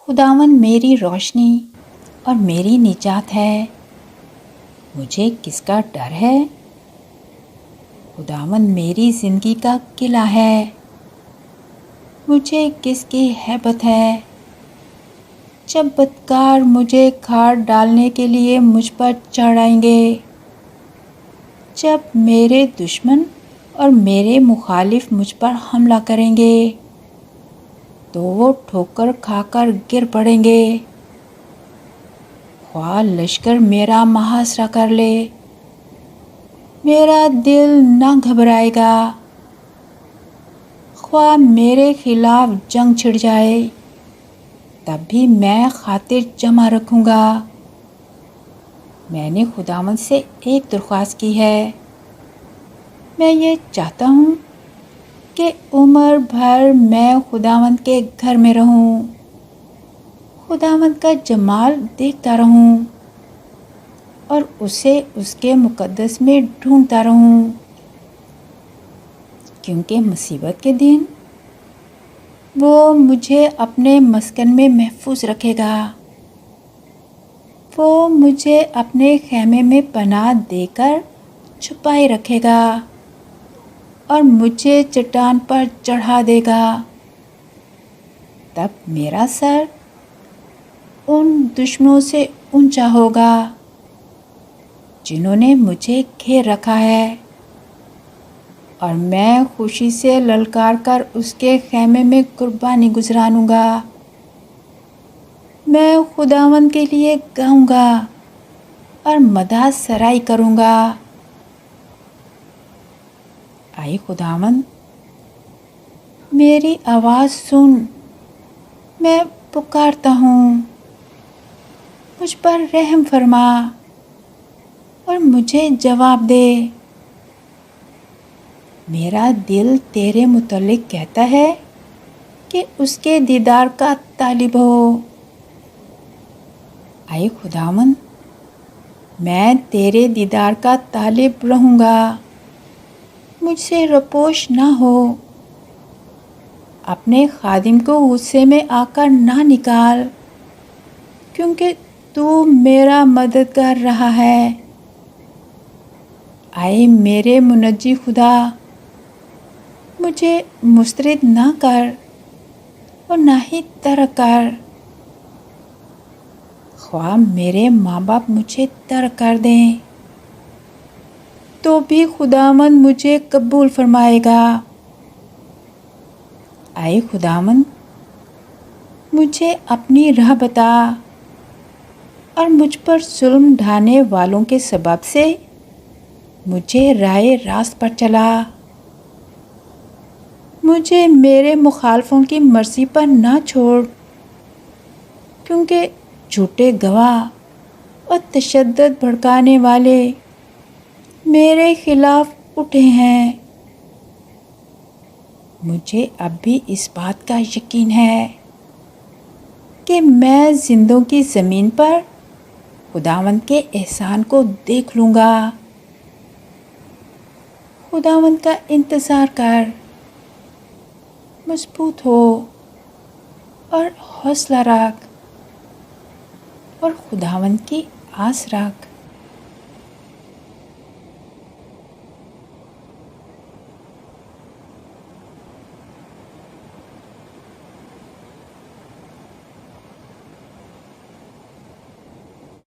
خداوند میری روشنی اور میری نجات ہے، مجھے کس کا ڈر ہے؟ خداوند میری زندگی کا قلعہ ہے، مجھے کس کی ہیبت ہے؟ جب بدکار مجھے کھاڑ ڈالنے کے لیے مجھ پر چڑھ آئیں گے، جب میرے دشمن اور میرے مخالف مجھ پر حملہ کریں گے تو وہ ٹھوکر کھا کر گر پڑیں گے۔ خواہ لشکر میرا محاصرہ کر لے، میرا دل نہ گھبرائے گا۔ خواہ میرے خلاف جنگ چھڑ جائے، تب بھی میں خاطر جمع رکھوں گا۔ میں نے خداوند سے ایک درخواست کی ہے، میں یہ چاہتا ہوں کہ عمر بھر میں خداوند کے گھر میں رہوں، خداوند کا جمال دیکھتا رہوں اور اسے اس کے مقدس میں ڈھونڈتا رہوں، کیونکہ مصیبت کے دن وہ مجھے اپنے مسکن میں محفوظ رکھے گا۔ وہ مجھے اپنے خیمے میں پناہ دے کر چھپائے رکھے گا اور مجھے چٹان پر چڑھا دے گا۔ تب میرا سر ان دشمنوں سے اونچا ہوگا جنہوں نے مجھے گھیر رکھا ہے، اور میں خوشی سے للکار کر اس کے خیمے میں قربانی گزرانوں گا۔ میں خداوند کے لیے گاؤں گا اور مدح سرائی کروں گا۔ اے خداوند، میری آواز سن، میں پکارتا ہوں، مجھ پر رحم فرما اور مجھے جواب دے۔ میرا دل تیرے متعلق کہتا ہے کہ اس کے دیدار کا طالب ہو۔ اے خداوند، میں تیرے دیدار کا طالب رہوں گا، مجھ سے رپوش نہ ہو۔ اپنے خادم کو غصے میں آ کر نہ نکال، کیونکہ تو میرا مددگار رہا ہے۔ اے میرے منجی خدا، مجھے مسترد نہ کر اور نہ ہی ترک کر۔ خواہ میرے ماں باپ مجھے ترک کر دیں تو بھی خداوند مجھے قبول فرمائے گا۔ اے خداوند، مجھے اپنی راہ بتا اور مجھ پر ظلم ڈھانے والوں کے سبب سے مجھے راہ راست پر چلا۔ مجھے میرے مخالفوں کی مرضی پر نہ چھوڑ، کیونکہ جھوٹے گواہ اور تشدد بھڑکانے والے میرے خلاف اٹھے ہیں۔ مجھے اب بھی اس بات کا یقین ہے کہ میں زندوں کی زمین پر خداوند کے احسان کو دیکھ لوں گا۔ خداوند کا انتظار کر، مضبوط ہو اور حوصلہ رکھ اور خداوند کی آس رکھ۔